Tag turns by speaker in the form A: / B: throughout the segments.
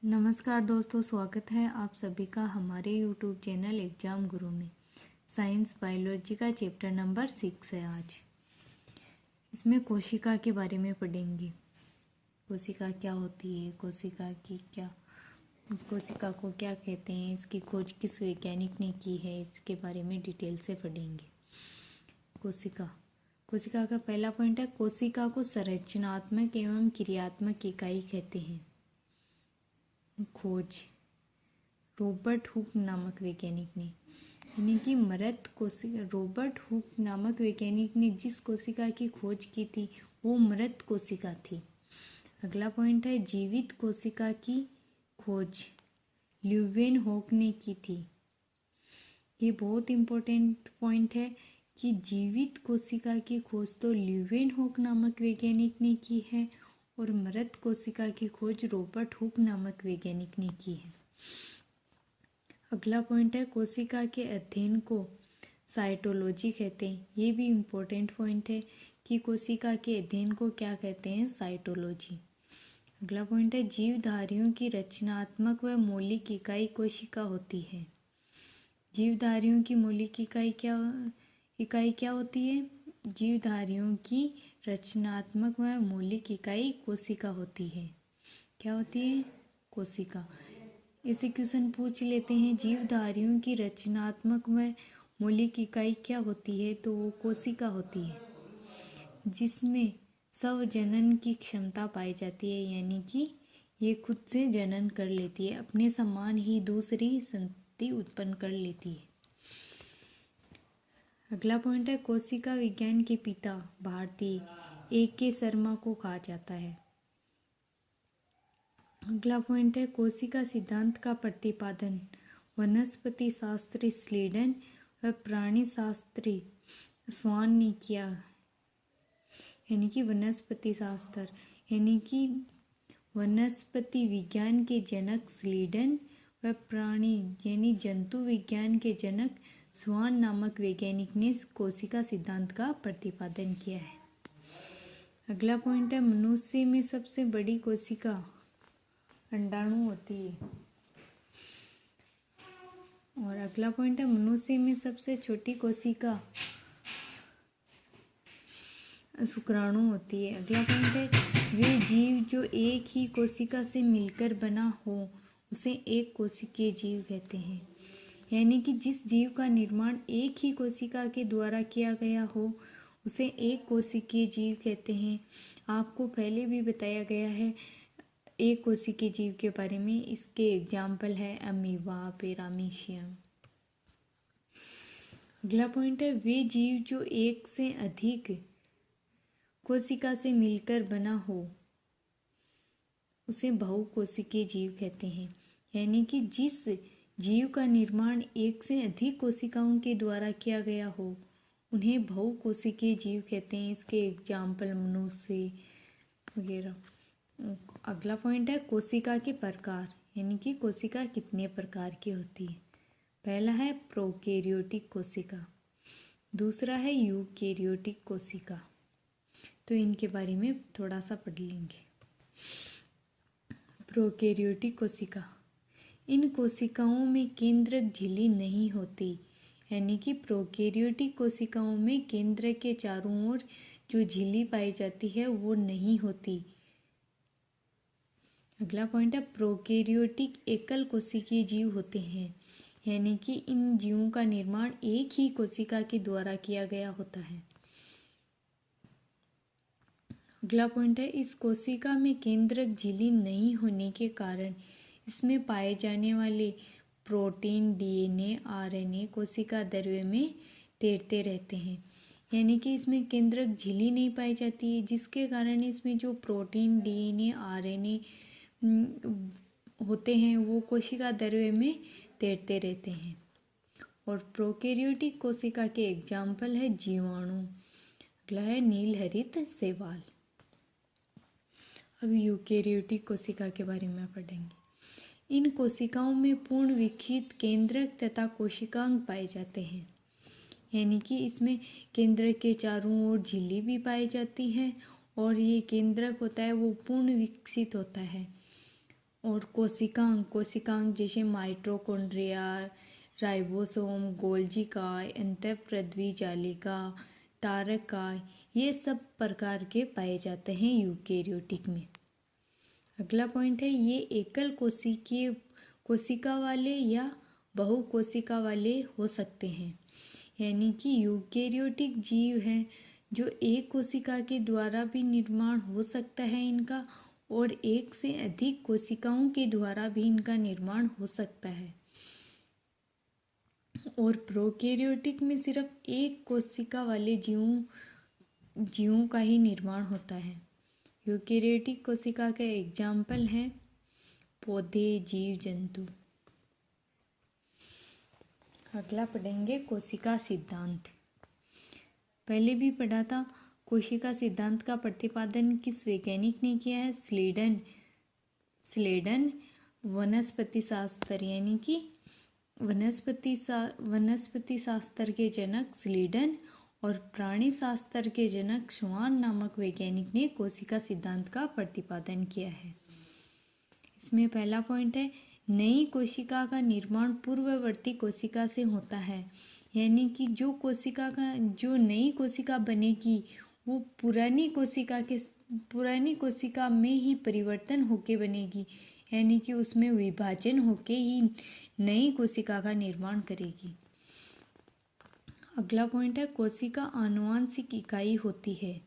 A: नमस्कार दोस्तों, स्वागत है आप सभी का हमारे YouTube चैनल एग्जाम गुरु में। साइंस बायोलॉजी का चैप्टर नंबर 6 है आज। इसमें कोशिका के बारे में पढ़ेंगे। कोशिका क्या होती है, कोशिका को क्या कहते हैं, इसकी खोज किस वैज्ञानिक ने की है, इसके बारे में डिटेल से पढ़ेंगे। कोशिका का पहला पॉइंट है, कोशिका को संरचनात्मक एवं क्रियात्मक इकाई कहते हैं। खोज रॉबर्ट हुक नामक वैज्ञानिक ने, यानी कि मृत कोशिका, रॉबर्ट हुक नामक वैज्ञानिक ने जिस कोशिका की खोज की थी वो मृत कोशिका थी। अगला पॉइंट है, जीवित कोशिका की खोज ल्यूवेनहॉक ने की थी। ये बहुत इम्पोर्टेंट पॉइंट है कि जीवित कोशिका की खोज तो ल्यूवेनहॉक नामक वैज्ञानिक ने की है और मृत कोशिका की खोज रॉबर्ट हुक नामक वैज्ञानिक ने की है। अगला पॉइंट है, कोशिका के अध्ययन को साइटोलॉजी कहते हैं। ये भी इम्पोर्टेंट पॉइंट है कि कोशिका के अध्ययन को क्या कहते हैं, साइटोलॉजी। अगला पॉइंट है, जीवधारियों की रचनात्मक व मौलिक इकाई कोशिका होती है। जीवधारियों की मौलिक इकाई क्या होती है? जीवधारियों की रचनात्मक व मौलिक इकाई कोशिका होती है। क्या होती है? कोशिका। ऐसे क्वेश्चन पूछ लेते हैं, जीवधारियों की रचनात्मक व मौलिक इकाई क्या होती है, तो वो कोशिका होती है, जिसमें स्वजनन की क्षमता पाई जाती है, यानी कि ये खुद से जनन कर लेती है, अपने समान ही दूसरी संतति उत्पन्न कर लेती है। अगला पॉइंट है, कोशिका विज्ञान के पिता भारतीय A.K. शर्मा को कहा जाता है। अगला पॉइंट है, कोशिका सिद्धांत का प्रतिपादन वनस्पति शास्त्री स्लीडन व प्राणी शास्त्री स्वान ने किया, यानी कि वनस्पति शास्त्र, यानी कि वनस्पति विज्ञान के जनक स्लीडन व प्राणी यानी जंतु विज्ञान के जनक स्वान नामक वैज्ञानिक ने कोशिका सिद्धांत का प्रतिपादन किया है। अगला पॉइंट है, मनुष्य में सबसे बड़ी कोशिका अंडाणु होती है। और अगला पॉइंट है, मनुष्य में सबसे छोटी कोशिका शुक्राणु होती है। अगला पॉइंट है, वे जीव जो एक ही कोशिका से मिलकर बना हो उसे एक कोशिकीय जीव कहते हैं, यानी कि जिस जीव का निर्माण एक ही कोशिका के द्वारा किया गया हो उसे एक कोशिकीय जीव कहते हैं। आपको पहले भी बताया गया है एक कोशिकीय जीव के बारे में, इसके एग्जाम्पल है अमीबा, पैरामीशियम। अगला पॉइंट है, वे जीव जो एक से अधिक कोशिका से मिलकर बना हो उसे बहुकोशिकीय जीव कहते हैं, यानी कि जिस जीव का निर्माण एक से अधिक कोशिकाओं के द्वारा किया गया हो उन्हें बहुकोशिकीय जीव कहते हैं। इसके एग्जाम्पल मनुष्य वगैरह। अगला पॉइंट है, कोशिका के प्रकार, यानी कि कोशिका कितने प्रकार की होती है। पहला है प्रोकैरियोटिक कोशिका, दूसरा है यूकैरियोटिक कोशिका। तो इनके बारे में थोड़ा सा पढ़ लेंगे। प्रोकैरियोटिक कोशिका, इन कोशिकाओं में केंद्रक झिल्ली नहीं होती, यानी कि प्रोकैरियोटिक कोशिकाओं में केंद्र के चारों ओर जो झिल्ली पाई जाती है वो नहीं होती। अगला पॉइंट है, प्रोकैरियोटिक एकल कोशिकीय जीव होते हैं, यानी कि इन जीवों का निर्माण एक ही कोशिका के द्वारा किया गया होता है। अगला पॉइंट है, इस कोशिका में केंद्रक झिल्ली नहीं होने के कारण इसमें पाए जाने वाले प्रोटीन, DNA, RNA कोशिका द्रव्य में तैरते रहते हैं, यानी कि इसमें केंद्रक झिल्ली नहीं पाई जाती है, जिसके कारण इसमें जो प्रोटीन, DNA, RNA होते हैं वो कोशिका द्रव्य में तैरते रहते हैं। और प्रोकैरियोटिक कोशिका के एग्जाम्पल है जीवाणु। अगला है नीलहरित शैवाल। अब यूकैरियोटिक कोशिका के बारे में पढ़ेंगे। इन कोशिकाओं में पूर्ण विकसित केंद्रक तथा कोशिकांग पाए जाते हैं, यानी कि इसमें केंद्र के चारों ओर झिल्ली भी पाई जाती है और ये केंद्रक होता है वो पूर्ण विकसित होता है और कोशिकांग जैसे माइटोकॉन्ड्रिया, राइबोसोम, गोल्जी काय, अंतःप्राद्वी जालिका, तारक काय, ये सब प्रकार के पाए जाते हैं यूकेरियोटिक में। अगला पॉइंट है, ये एकल कोशिका वाले या बहुकोशिका वाले हो सकते हैं। यानी कि यूकेरियोटिक जीव हैं जो एक कोशिका के द्वारा भी निर्माण हो सकता है इनका, और एक से अधिक कोशिकाओं के द्वारा भी इनका निर्माण हो सकता है। और प्रोकैरियोटिक में सिर्फ एक कोशिका वाले जीवों का ही निर्माण होता है। यूकेरियोटिक कोशिका के एग्जाम्पल हैं पौधे, जीव जंतु। अगला पढ़ेंगे कोशिका सिद्धांत। पहले भी पढ़ा था। कोशिका सिद्धांत का प्रतिपादन किस वैज्ञानिक ने किया है? स्लेडन। वनस्पति शास्त्र यानी कि वनस्पति शास्त्र के जनक स्लीडन और प्राणी शास्त्र के जनक श्वान नामक वैज्ञानिक ने कोशिका सिद्धांत का प्रतिपादन किया है। इसमें पहला पॉइंट है, नई कोशिका का निर्माण पूर्ववर्ती कोशिका से होता है। यानी कि जो नई कोशिका बनेगी वो पुरानी कोशिका में ही परिवर्तन होके बनेगी। यानी कि उसमें विभाजन होके ही नई कोशिका का निर्माण करेगी। अगला पॉइंट है, कोशिका आनुवांशिक इकाई होती है।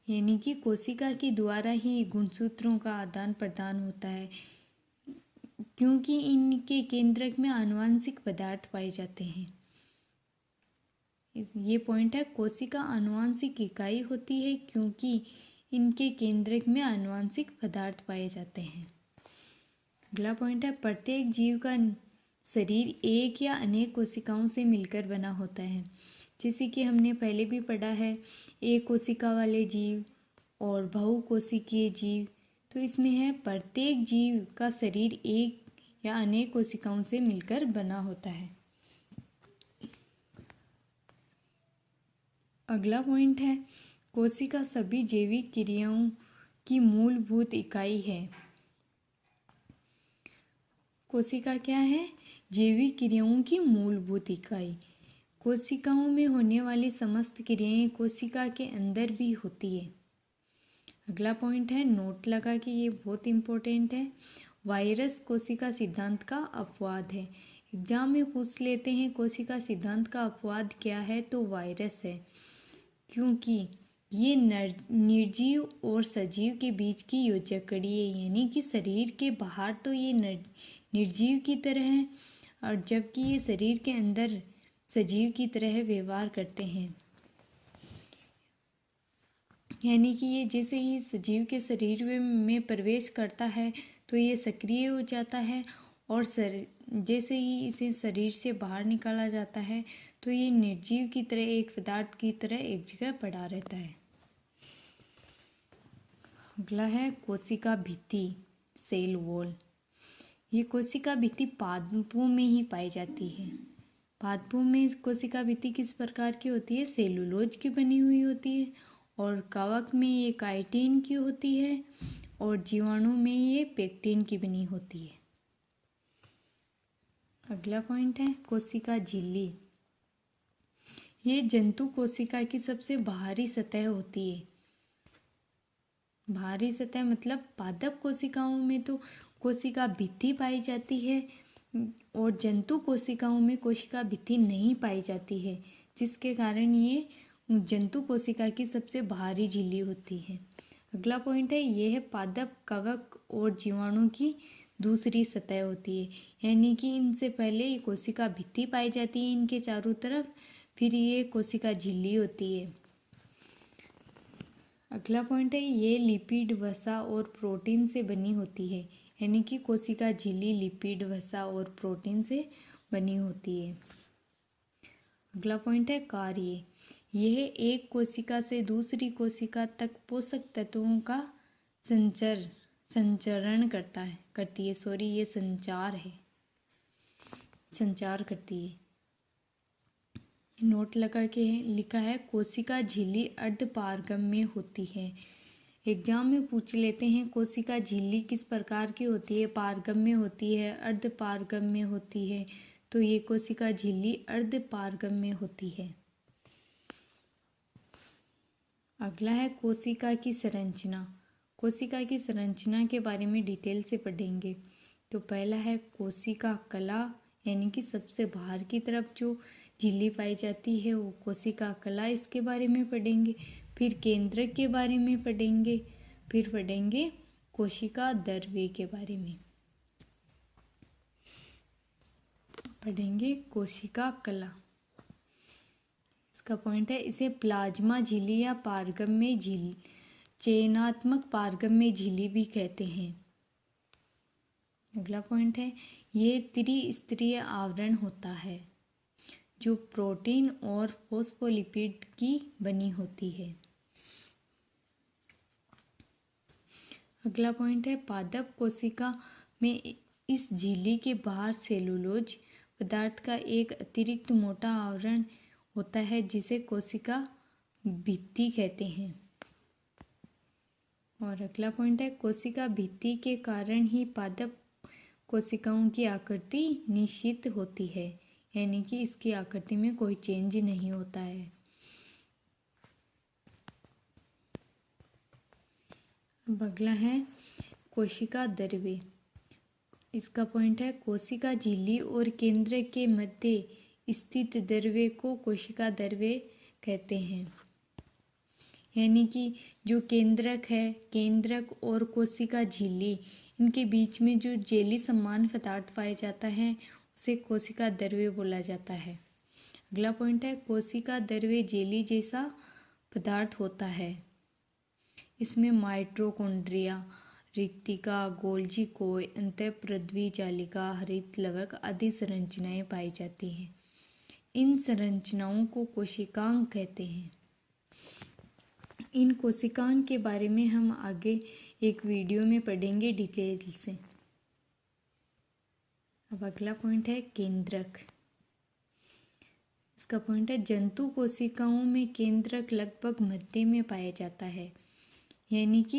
A: यानी कि कोशिका के द्वारा ही गुणसूत्रों का आदान प्रदान होता है, क्योंकि इनके केंद्रक में आनुवांशिक पदार्थ पाए जाते हैं। ये पॉइंट है, कोशिका आनुवांशिक इकाई होती है क्योंकि इनके केंद्रक में आनुवांशिक पदार्थ पाए जाते हैं। अगला पॉइंट है, प्रत्येक जीव का शरीर एक या अनेक कोशिकाओं से मिलकर बना होता है। जैसे कि हमने पहले भी पढ़ा है, एक कोशिका वाले जीव और बहुकोशिकीय जीव। तो इसमें है, प्रत्येक जीव का शरीर एक या अनेक कोशिकाओं से मिलकर बना होता है। अगला पॉइंट है, कोशिका सभी जैविक क्रियाओं की मूलभूत इकाई है। कोशिका क्या है? जैविक क्रियाओं की मूलभूत इकाई। कोशिकाओं में होने वाली समस्त क्रियाएं कोशिका के अंदर भी होती है। अगला पॉइंट है, नोट लगा कि ये बहुत इंपॉर्टेंट है, वायरस कोशिका सिद्धांत का अपवाद है। एग्जाम में पूछ लेते हैं कोशिका सिद्धांत का अपवाद क्या है, तो वायरस है, क्योंकि ये निर्जीव और सजीव के बीच की योजक कड़ी है। यानी कि शरीर के बाहर तो ये निर्जीव की तरह है, और जबकि ये शरीर के अंदर सजीव की तरह व्यवहार करते हैं। यानी कि ये जैसे ही सजीव के शरीर में प्रवेश करता है तो ये सक्रिय हो जाता है, और जैसे ही इसे शरीर से बाहर निकाला जाता है तो ये निर्जीव की तरह, एक पदार्थ की तरह एक जगह पड़ा रहता है। अगला है कोशिका भित्ति, सेल वॉल। ये कोशिका भित्ति पादपों में ही पाई जाती है। पादपों में कोशिका भित्ति किस प्रकार की होती है? सेलुलोज की बनी हुई होती है, और कवक में ये काइटिन की होती है, और जीवाणु में ये पेक्टिन की बनी होती है। अगला पॉइंट है कोशिका झिल्ली। ये जंतु कोशिका की सबसे बाहरी सतह होती है। बाहरी सतह मतलब पादप कोशिकाओं में तो कोशिका भित्ति पाई जाती है, और जंतु कोशिकाओं में कोशिका भित्ति नहीं पाई जाती है, जिसके कारण ये जंतु कोशिका की सबसे बाहरी झिल्ली होती है। अगला पॉइंट है, ये है पादप, कवक और जीवाणु की दूसरी सतह होती है। यानी कि इनसे पहले ये कोशिका भित्ति पाई जाती है इनके चारों तरफ, फिर ये कोशिका झिल्ली होती है। अगला पॉइंट है, ये लिपिड, वसा और प्रोटीन से बनी होती है। यानी कि कोशिका झिल्ली लिपिड, वसा और प्रोटीन से बनी होती है। अगला पॉइंट है कार्य। यह एक कोशिका से दूसरी कोशिका तक पोषक तत्वों का संचरण करती है। ये संचार करती है। नोट लगा के लिखा है, कोशिका झिल्ली अर्धपारगम्य होती है। एग्जाम में पूछ लेते हैं कोशिका झिल्ली किस प्रकार की होती है, पारगम्य होती है, अर्ध पारगम्य होती है। तो ये कोशिका झिल्ली अर्ध पारगम्य होती है। अगला है कोशिका की संरचना। कोशिका की संरचना के बारे में डिटेल से पढ़ेंगे। तो पहला है कोशिका कला, यानी कि सबसे बाहर की तरफ जो झिल्ली पाई जाती है वो कोशिका कला, इसके बारे में पढ़ेंगे। फिर केंद्रक के बारे में पढ़ेंगे। फिर पढ़ेंगे कोशिका द्रव्य के बारे में। पढ़ेंगे कोशिका कला। इसका पॉइंट है, इसे प्लाज्मा झिल्ली या पारगम्य झिल्ली, चयनात्मक पारगम्य झिल्ली भी कहते हैं। अगला पॉइंट है, ये त्रिस्तरीय आवरण होता है जो प्रोटीन और फॉस्फोलिपिड की बनी होती है। अगला पॉइंट है, पादप कोशिका में इस झिल्ली के बाहर सेलुलोज पदार्थ का एक अतिरिक्त मोटा आवरण होता है जिसे कोशिका भित्ति कहते हैं। और अगला पॉइंट है, कोशिका भित्ति के कारण ही पादप कोशिकाओं की आकृति निश्चित होती है, यानी कि इसकी आकृति में कोई चेंज नहीं होता है। अब अगला है कोशिका द्रव्य। इसका पॉइंट है, कोशिका झिल्ली और केंद्र के मध्य स्थित द्रव्य को कोशिका द्रव्य कहते हैं। यानी कि जो केंद्रक है, केंद्रक और कोशिका झिल्ली, इनके बीच में जो जेली समान पदार्थ पाया जाता है उसे कोशिका द्रव्य बोला जाता है। अगला पॉइंट है, कोशिका द्रव्य जेली जैसा पदार्थ होता है। इसमें माइटोकॉन्ड्रिया, रिक्तिका, गोल्जी कोय, अंतःपृथ्वी जालिका, हरित लवक आदि संरचनाएं पाई जाती हैं। इन संरचनाओं को कोशिकांग कहते हैं। इन कोशिकांग के बारे में हम आगे एक वीडियो में पढ़ेंगे डिटेल से। अब अगला पॉइंट है केंद्रक। इसका पॉइंट है, जंतु कोशिकाओं में केंद्रक लगभग मध्य में पाया जाता है। यानी कि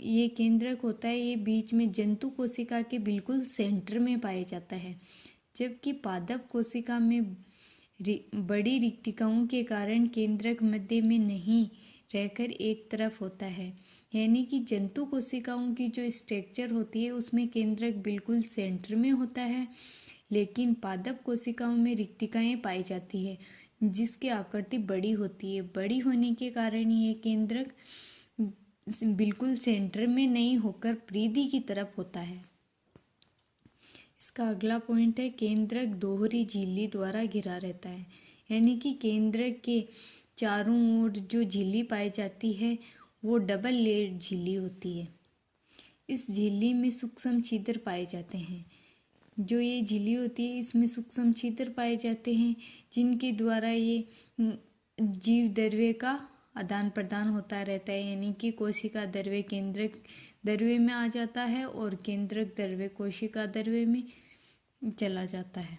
A: ये केंद्रक होता है, ये बीच में जंतु कोशिका के बिल्कुल सेंटर में पाया जाता है। जबकि पादप कोशिका में बड़ी रिक्तिकाओं के कारण केंद्रक मध्य में नहीं रहकर एक तरफ होता है। यानी कि जंतु कोशिकाओं की जो स्ट्रक्चर होती है उसमें केंद्रक बिल्कुल सेंटर में होता है, लेकिन पादप कोशिकाओं में रिक्तिकाएं पाई जाती है जिसकी आकृति बड़ी होती है। बड़ी होने के कारण ये केंद्रक बिल्कुल सेंटर में नहीं होकर परिधि की तरफ होता है। इसका अगला पॉइंट है, केंद्रक दोहरी झिल्ली द्वारा घिरा रहता है। यानी कि केंद्रक के चारों ओर जो झिल्ली पाई जाती है वो डबल लेयर झिल्ली होती है। इस झिल्ली में सूक्ष्म छिद्र पाए जाते हैं। जो ये झिल्ली होती है इसमें सूक्ष्म छिद्र पाए जाते हैं जिनके द्वारा ये जीव द्रव्य का आदान प्रदान होता रहता है। यानी कि कोशिका द्रव्य केंद्रक द्रव्य में आ जाता है और केंद्रक द्रव्य कोशिका द्रव्य में चला जाता है।